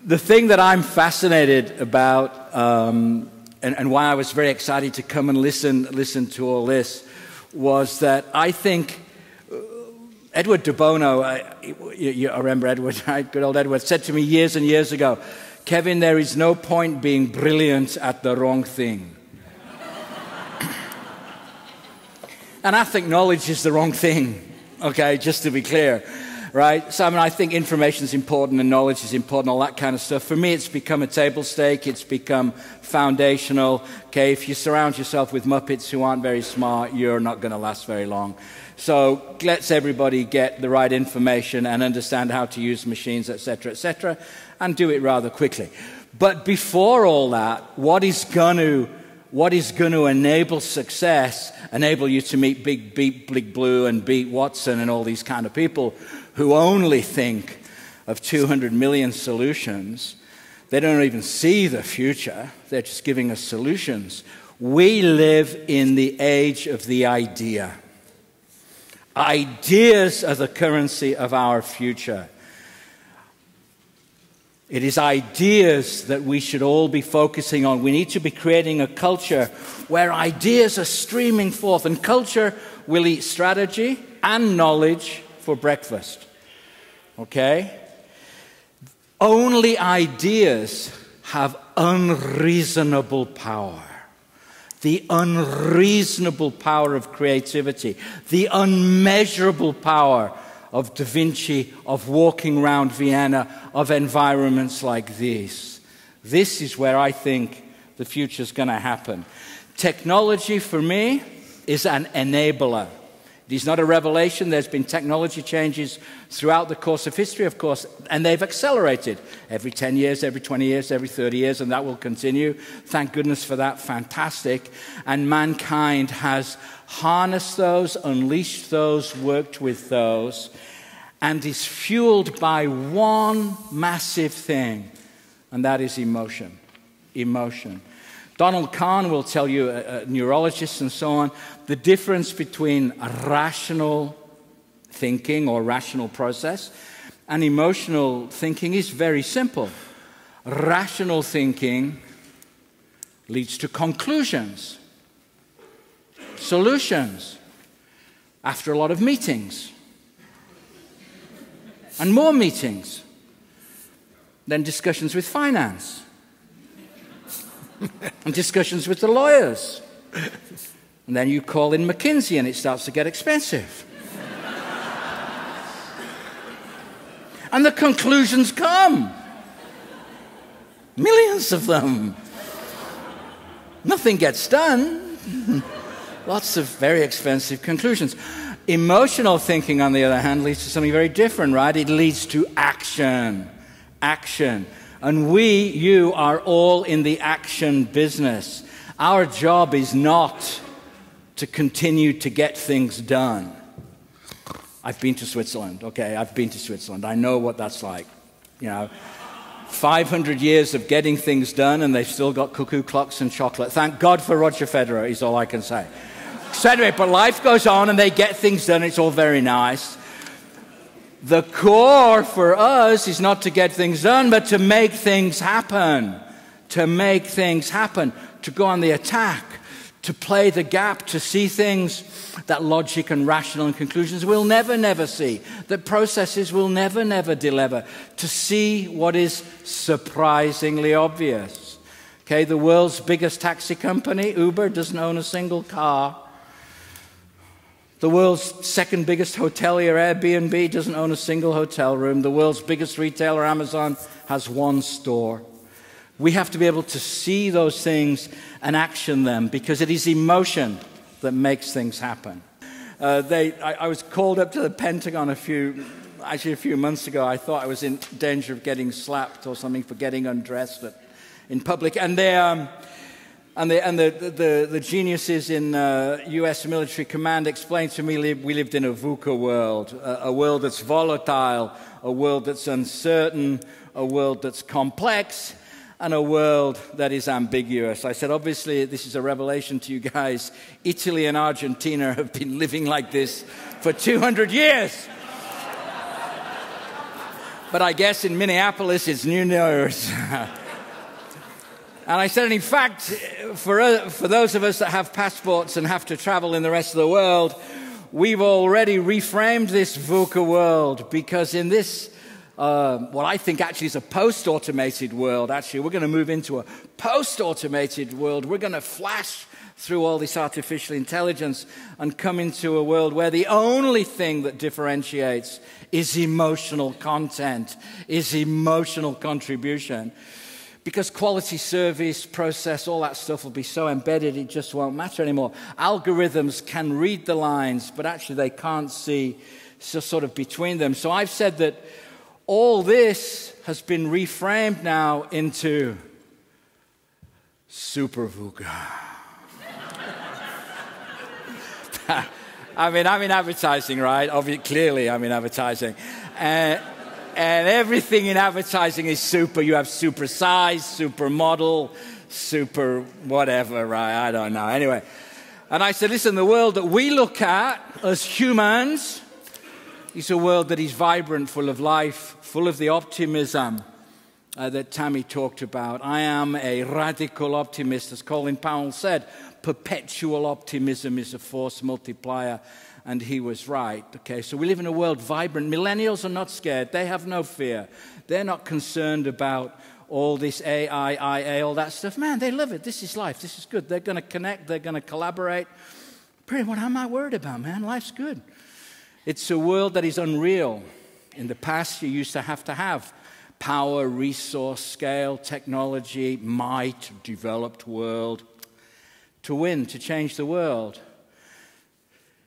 The thing that I'm fascinated about, and why I was very excited to come and listen to all this, was that I think Edward de Bono, I remember Edward, right? Good old Edward, said to me years and years ago, Kevin, there is no point being brilliant at the wrong thing. And I think knowledge is the wrong thing, okay, just to be clear, right? So, I mean, I think information is important and knowledge is important, all that kind of stuff. For me, it's become a table stake. It's become foundational, okay? If you surround yourself with Muppets who aren't very smart, you're not going to last very long. So let's everybody get the right information and understand how to use machines, etc., and do it rather quickly. But before all that, what is going to enable success, enable you to meet Big Blue and beat Watson and all these kind of people who only think of 200 million solutions. They don't even see the future. They're just giving us solutions. We live in the age of the idea. Ideas are the currency of our future. It is ideas that we should all be focusing on. We need to be creating a culture where ideas are streaming forth, and culture will eat strategy and knowledge for breakfast. Okay? Only ideas have unreasonable power. The unreasonable power of creativity, the unmeasurable power of Da Vinci, of walking around Vienna, of environments like these. This is where I think the future is going to happen. Technology, for me, is an enabler. It is not a revelation. There's been technology changes throughout the course of history, of course, and they've accelerated every 10 years, every 20 years, every 30 years, and that will continue. Thank goodness for that. Fantastic. And mankind has harnessed those, unleashed those, worked with those, and is fueled by one massive thing, and that is emotion. Emotion. Donald Kahn will tell you, neurologists and so on, the difference between a rational thinking or rational process and emotional thinking is very simple. Rational thinking leads to conclusions, solutions, after a lot of meetings, and more meetings, then discussions with finance, and discussions with the lawyers. And then you call in McKinsey and it starts to get expensive. And the conclusions come. Millions of them. Nothing gets done. Lots of very expensive conclusions. Emotional thinking, on the other hand, leads to something very different, right? It leads to action. Action. And you are all in the action business. Our job is not to continue to get things done. I've been to Switzerland, okay? I've been to Switzerland. I know what that's like. 500 years of getting things done, and they've still got cuckoo clocks and chocolate. Thank God for Roger Federer, is all I can say. So anyway, but life goes on, and they get things done. It's all very nice. The core for us is not to get things done, but to make things happen. To make things happen. To go on the attack. To play the gap. To see things that logic and rational and conclusions will never see. That processes will never deliver. To see what is surprisingly obvious. Okay, the world's biggest taxi company, Uber, doesn't own a single car. The world's second biggest hotelier, Airbnb, doesn't own a single hotel room. The world's biggest retailer, Amazon, has one store. We have to be able to see those things and action them, because it is emotion that makes things happen. I was called up to the Pentagon a few months ago. I thought I was in danger of getting slapped or something for getting undressed in public. And the geniuses in U.S. military command explained to me we lived in a VUCA world, a world that's volatile, a world that's uncertain, a world that's complex, and a world that is ambiguous. I said, obviously, this is a revelation to you guys. Italy and Argentina have been living like this for 200 years. But I guess in Minneapolis, it's New Year's. And I said, in fact, for those of us that have passports and have to travel in the rest of the world, we've already reframed this VUCA world, because in this, what I think actually is a post-automated world, actually, we're going to move into a post-automated world. We're going to flash through all this artificial intelligence and come into a world where the only thing that differentiates is emotional content, is emotional contribution. Because quality service, process, all that stuff will be so embedded it just won't matter anymore. Algorithms can read the lines, but actually they can't see sort of between them. So I've said that all this has been reframed now into Super VUCA. I mean, I'm in advertising, right? Clearly, I'm in advertising. And everything in advertising is super. You have super size, super model, super whatever, right? I don't know. Anyway, and I said, listen, the world that we look at as humans is a world that is vibrant, full of life, full of the optimism that Tammy talked about. I am a radical optimist, as Colin Powell said. Perpetual optimism is a force multiplier. And he was right. Okay, so we live in a world vibrant. Millennials are not scared. They have no fear. They're not concerned about all this AI, IA, all that stuff. Man, they love it. This is life. This is good. They're going to connect. They're going to collaborate. What am I worried about, man? Life's good. It's a world that is unreal. In the past, you used to have power, resource, scale, technology, might, developed world to win, to change the world.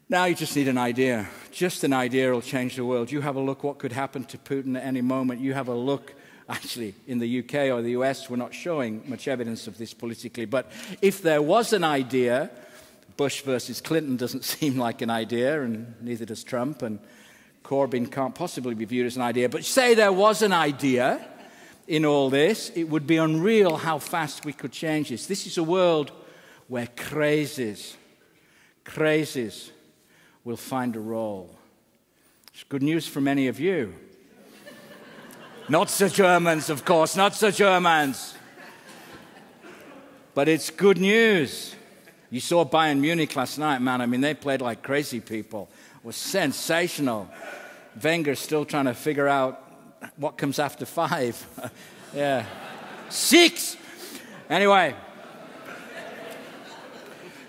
Now you just need an idea. Just an idea will change the world. You have a look what could happen to Putin at any moment. You have a look, actually, in the UK or the US, we're not showing much evidence of this politically. But if there was an idea, Bush versus Clinton doesn't seem like an idea, and neither does Trump, and Corbyn can't possibly be viewed as an idea. But say there was an idea in all this, it would be unreal how fast we could change this. This is a world where crazies will find a role. It's good news for many of you. Not so Germans, of course, not so Germans. But it's good news. You saw Bayern Munich last night, man. I mean, they played like crazy people. It was sensational. Wenger's still trying to figure out what comes after 5. Yeah. 6! Anyway.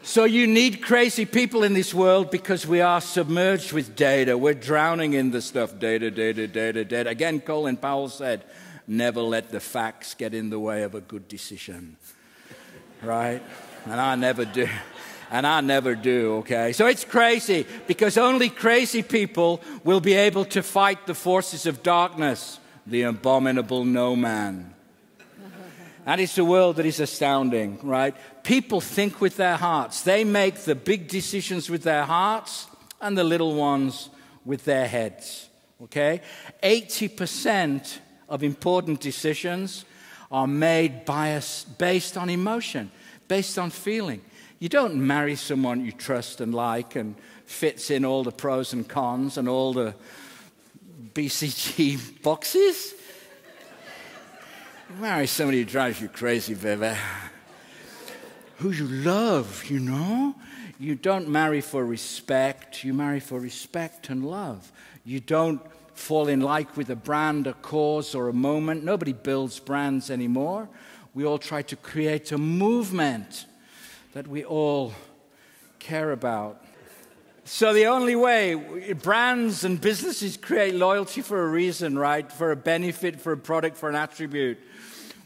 So you need crazy people in this world because we are submerged with data. We're drowning in the stuff. Data, data, data, data. Again, Colin Powell said, never let the facts get in the way of a good decision. Right? And I never do. And I never do, okay? So it's crazy because only crazy people will be able to fight the forces of darkness, the abominable no man. And it's a world that is astounding, right? People think with their hearts. They make the big decisions with their hearts and the little ones with their heads, okay? 80% of important decisions are made based on emotion, based on feeling. You don't marry someone you trust and like and fits in all the pros and cons and all the BCG boxes. You marry somebody who drives you crazy, baby. Who you love, you know? You don't marry for respect. You marry for respect and love. You don't fall in like with a brand, a cause, or a moment. Nobody builds brands anymore. We all try to create a movement that we all care about. So the only way brands and businesses create loyalty for a reason, right? For a benefit, for a product, for an attribute.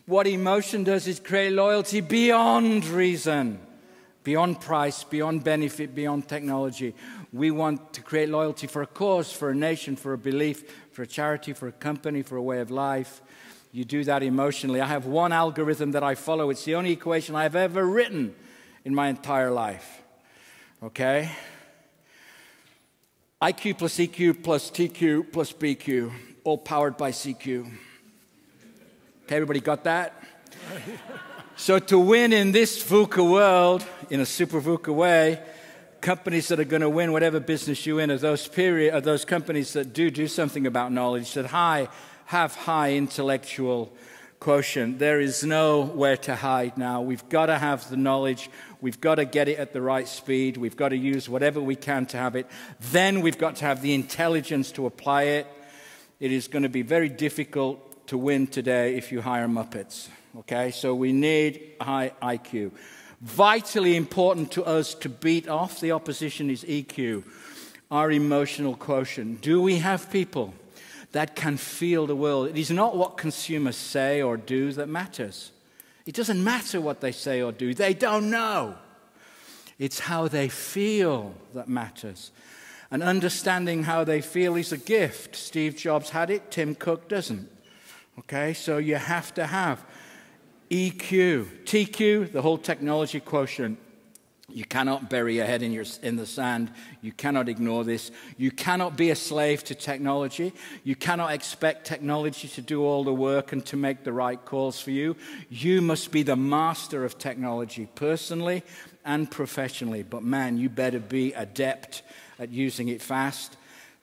What emotion does is create loyalty beyond reason, beyond price, beyond benefit, beyond technology. We want to create loyalty for a cause, for a nation, for a belief, for a charity, for a company, for a way of life. You do that emotionally. I have one algorithm that I follow. It's the only equation I've ever written in my entire life. Okay? IQ plus EQ plus TQ plus BQ, all powered by CQ. Okay, everybody got that? So to win in this VUCA world, in a super VUCA way, companies that are going to win whatever business you're in are those companies that do something about knowledge, that have high intellectual quotient. There is nowhere to hide now. We've got to have the knowledge. We've got to get it at the right speed. We've got to use whatever we can to have it. Then we've got to have the intelligence to apply it. It is going to be very difficult to win today if you hire Muppets. Okay, so we need high IQ. Vitally important to us to beat off the opposition is EQ, our emotional quotient. Do we have people that can feel the world? It is not what consumers say or do that matters. It doesn't matter what they say or do. They don't know. It's how they feel that matters. And understanding how they feel is a gift. Steve Jobs had it, Tim Cook doesn't. Okay, so you have to have EQ. TQ, the whole technology quotient. You cannot bury your head in the sand. You cannot ignore this. You cannot be a slave to technology. You cannot expect technology to do all the work and to make the right calls for you. You must be the master of technology, personally and professionally. But man, you better be adept at using it fast.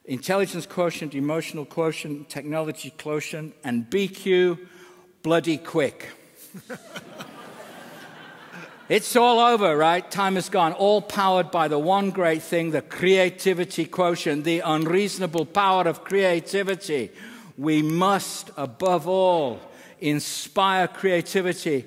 Intelligence quotient, emotional quotient, technology quotient, and BQ, bloody quick. It's all over, right? Time is gone. All powered by the one great thing, the creativity quotient, the unreasonable power of creativity. We must, above all, inspire creativity